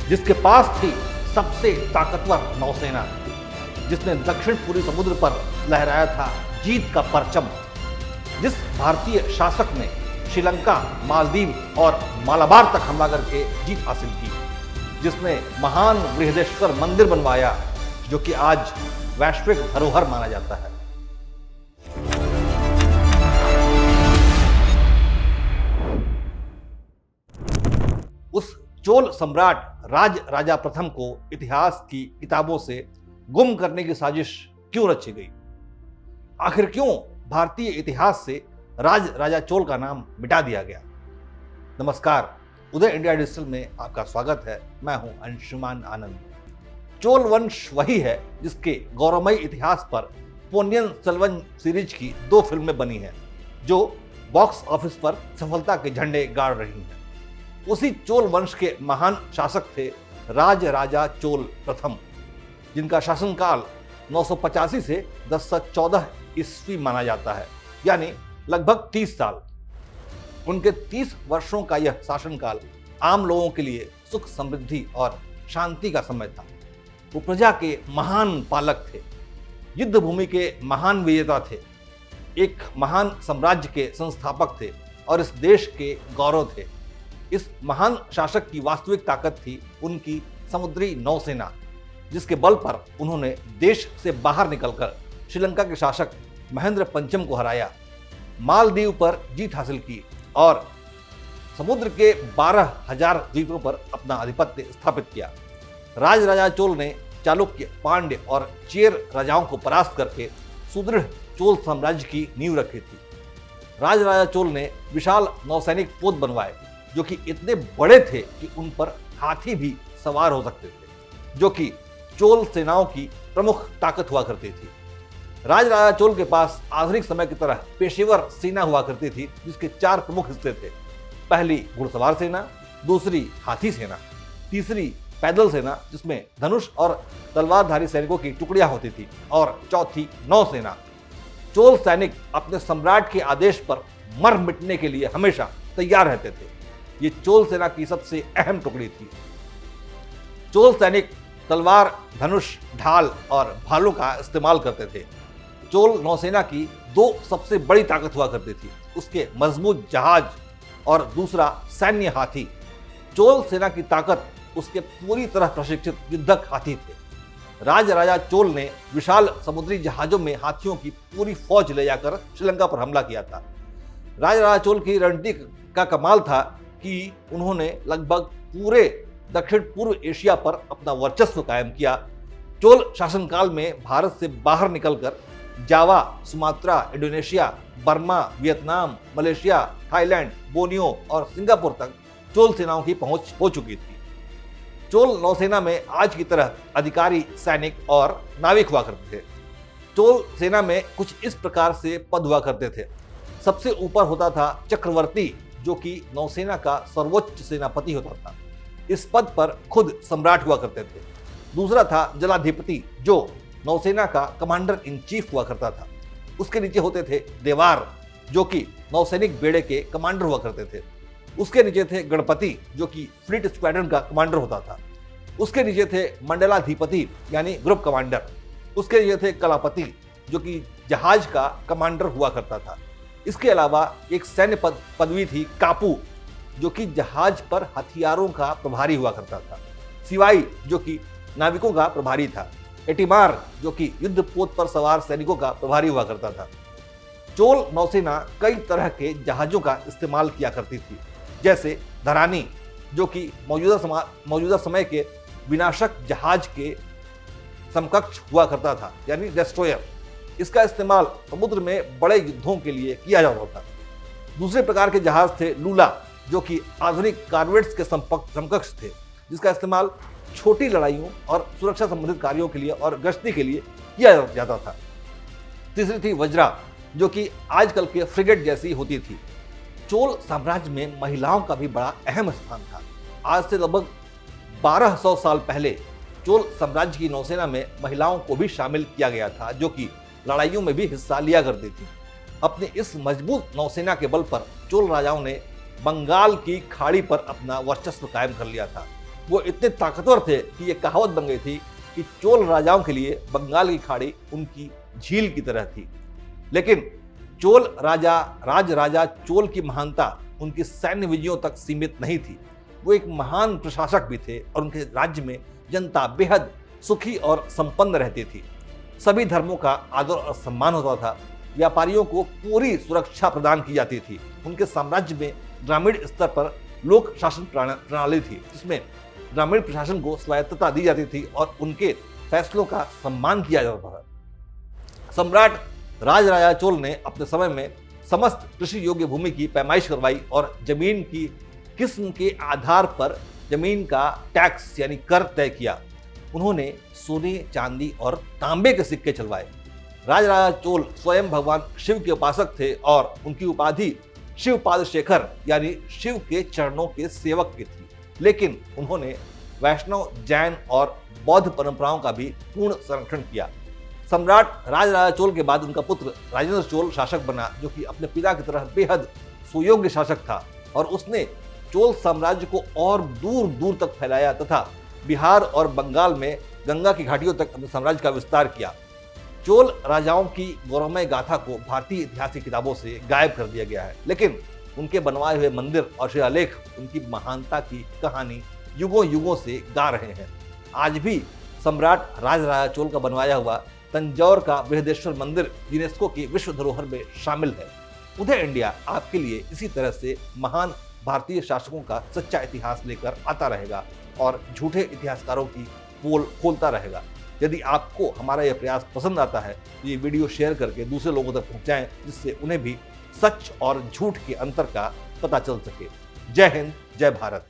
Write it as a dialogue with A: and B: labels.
A: जिसके पास थी सबसे ताकतवर नौसेना, जिसने दक्षिण पूर्वी समुद्र पर लहराया था जीत का परचम, जिस भारतीय शासक ने श्रीलंका, मालदीव और मालाबार तक हमला करके जीत हासिल की, जिसने महान बृहदेश्वर मंदिर बनवाया जो कि आज वैश्विक धरोहर माना जाता है। उस चोल सम्राट राज राजा प्रथम को इतिहास की किताबों से गुम करने की साजिश क्यों रची गई? आखिर क्यों भारतीय इतिहास से राज राजा चोल का नाम मिटा दिया गया? नमस्कार, उदय इंडिया डिजिटल में आपका स्वागत है। मैं हूं अंशुमान आनंद। चोल वंश वही है जिसके गौरवमयी इतिहास पर पोन्नियन सेल्वन सीरीज की 2 फिल्में बनी हैं, जो बॉक्स ऑफिस पर सफलता के झंडे गाड़ रही हैं। उसी चोल वंश के महान शासक थे राज राजा चोल प्रथम, जिनका शासनकाल 985 से 1014 ईस्वी माना जाता है, यानी लगभग 30 साल। उनके 30 वर्षों का यह शासनकाल आम लोगों के लिए सुख समृद्धि और शांति का समय था। वो प्रजा के महान पालक थे, युद्ध भूमि के महान विजेता थे, एक महान साम्राज्य के संस्थापक थे और इस देश के गौरव थे। इस महान शासक की वास्तविक ताकत थी उनकी समुद्री नौसेना, जिसके बल पर उन्होंने देश से बाहर निकलकर श्रीलंका के शासक महेंद्र पंचम को हराया, मालदीव पर जीत हासिल की और समुद्र के 12,000 द्वीपों पर अपना आधिपत्य स्थापित किया। राज राजा चोल ने चालुक्य, पांड्य और चेर राजाओं को परास्त करके सुदृढ़ चोल साम्राज्य की नींव रखी थी। राज राजा चोल ने विशाल नौसैनिक पोत बनवाए, जो कि इतने बड़े थे कि उन पर हाथी भी सवार हो सकते थे, जो कि चोल सेनाओं की प्रमुख ताकत हुआ करती थी। राज राजा चोल के पास आधुनिक समय की तरह पेशेवर सेना हुआ करती थी, जिसके 4 प्रमुख हिस्से थे। पहली घुड़सवार सेना, दूसरी हाथी सेना, तीसरी पैदल सेना जिसमें धनुष और तलवारधारी सैनिकों की टुकड़ियां होती थी, और चौथी नौसेना। चोल सैनिक अपने सम्राट के आदेश पर मर मिटने के लिए हमेशा तैयार रहते थे। ये चोल सेना की सबसे अहम टुकड़ी थी। चोल सैनिक तलवार, धनुष, ढाल और भालों का इस्तेमाल करते थे। चोल नौसेना की 2 सबसे बड़ी ताकत हुआ करती थी, उसके मजबूत जहाज और दूसरा सैन्य हाथी। चोल सेना की ताकत उसके पूरी तरह प्रशिक्षित युद्धक हाथी थे। राज राजा चोल ने विशाल समुद्री जहाजों में हाथियों की पूरी फौज ले जाकर श्रीलंका पर हमला किया था। राज राजा चोल की रणनीति का कमाल था कि उन्होंने लगभग पूरे दक्षिण पूर्व एशिया पर अपना वर्चस्व कायम किया। चोल शासनकाल में भारत से बाहर निकलकर Java, Sumatra, Indonesia, Burma, Vietnam, Malaysia, Thailand, Borneo और सिंगापुर तक चोल सेनाओं की पहुंच हो चुकी थी। चोल नौसेना में आज की तरह अधिकारी, सैनिक और नाविक हुआ करते थे। चोल सेना में कुछ इस प्रकार से पद हुआ करते थे। सबसे ऊपर होता था चक्रवर्ती, जो कि नौसेना का सर्वोच्च सेनापति होता था। इस पद पर खुद सम्राट हुआ करते थे। दूसरा था जलाधिपति, जो नौसेना का कमांडर इन चीफ हुआ करता था। उसके नीचे होते थे देवार, जो कि नौसैनिक बेड़े के कमांडर हुआ करते थे। उसके नीचे थे गणपति, जो कि फ्लीट स्क्वाड्रन का कमांडर होता था। उसके नीचे थे मंडलाधिपति यानी ग्रुप कमांडर। उसके नीचे थे कलापति, जो कि जहाज का कमांडर हुआ करता था। इसके अलावा एक सैन्य पदवी थी कापू, जो कि जहाज पर हथियारों का प्रभारी हुआ करता था। सिवाई, जो कि नाविकों का प्रभारी था। एटिमार, जो कि युद्ध पोत पर सवार सैनिकों का प्रभारी हुआ करता था। चोल नौसेना कई तरह के जहाजों का इस्तेमाल किया करती थी, जैसे धरानी, जो कि मौजूदा समय के विनाशक जहाज के समकक्ष हुआ करता था, यानी डेस्ट्रॉयर। इसका इस्तेमाल समुद्र में बड़े युद्धों के लिए किया जाता था। दूसरे प्रकार के जहाज थे लूला, जो कि आधुनिक कॉर्वेट्स के समकक्ष थे, जिसका इस्तेमाल छोटी लड़ाइयों और सुरक्षा संबंधित कार्यों के लिए और गश्ती के लिए किया जाता था। तीसरी थी वज्रा, जो कि आजकल के फ्रिगेट जैसी होती थी। चोल साम्राज्य में महिलाओं का भी बड़ा अहम स्थान था। आज से लगभग 1200 साल पहले चोल साम्राज्य की नौसेना में महिलाओं को भी शामिल किया गया था, जो कि लड़ाइयों में भी हिस्सा लिया करती थी। अपनी इस मजबूत नौसेना के बल पर चोल राजाओं ने बंगाल की खाड़ी पर अपना वर्चस्व कायम कर लिया था। वो इतने ताकतवर थे कि ये कहावत बन गई थी कि चोल राजाओं के लिए बंगाल की खाड़ी उनकी झील की तरह थी। लेकिन चोल राजा राजा चोल की महानता उनकी सैन्य विजयों तक सीमित नहीं थी। वो एक महान प्रशासक भी थे और उनके राज्य में जनता बेहद सुखी और संपन्न रहती थी। सभी धर्मों का आदर और सम्मान होता था। व्यापारियों को पूरी सुरक्षा प्रदान की जाती थी। उनके साम्राज्य में ग्रामीण स्तर पर लोक शासन प्रणाली थी, जिसमें ग्रामीण प्रशासन को स्वायत्तता दी जाती थी और उनके फैसलों का सम्मान किया जाता था। सम्राट राजा चोल ने अपने समय में समस्त कृषि योग्य भूमि की पैमाइश करवाई और जमीन की किस्म के आधार पर जमीन का टैक्स यानी कर तय किया। उन्होंने सोने, चांदी और तांबे के सिक्के चलवाए। राजा चोल स्वयं भगवान शिव के उपासक थे और उनकी उपाधि शिवपाद शेखर यानी शिव के चरणों के सेवक की थी। लेकिन उन्होंने वैष्णव, जैन और बौद्ध परंपराओं का भी पूर्ण संरक्षण किया। सम्राट राजा चोल के बाद उनका पुत्र राजेंद्र चोल शासक बना, जो कि अपने पिता की तरह बेहद सुयोग्य शासक था और उसने चोल साम्राज्य को और दूर दूर तक फैलाया तथा बिहार और बंगाल में गंगा की घाटियों तक अपने साम्राज्य का विस्तार किया। चोल राजाओं की गौरवमय गाथा को भारतीय इतिहास की किताबों से गायब कर दिया गया है, लेकिन उनके बनवाए हुए मंदिर और शिलालेख उनकी महानता की कहानी युगों युगों से गा रहे हैं। आज भी सम्राट राजा चोल का बनवाया हुआ तंजौर का बृहदेश्वर मंदिर यूनेस्को की विश्व धरोहर में शामिल है। उदय इंडिया आपके लिए इसी तरह से महान भारतीय शासकों का सच्चा इतिहास लेकर आता रहेगा और झूठे इतिहासकारों की पोल खोलता रहेगा। यदि आपको हमारा यह प्रयास पसंद आता है तो ये वीडियो शेयर करके दूसरे लोगों तक पहुंचाएं, जिससे उन्हें भी सच और झूठ के अंतर का पता चल सके। जय हिंद, जय भारत।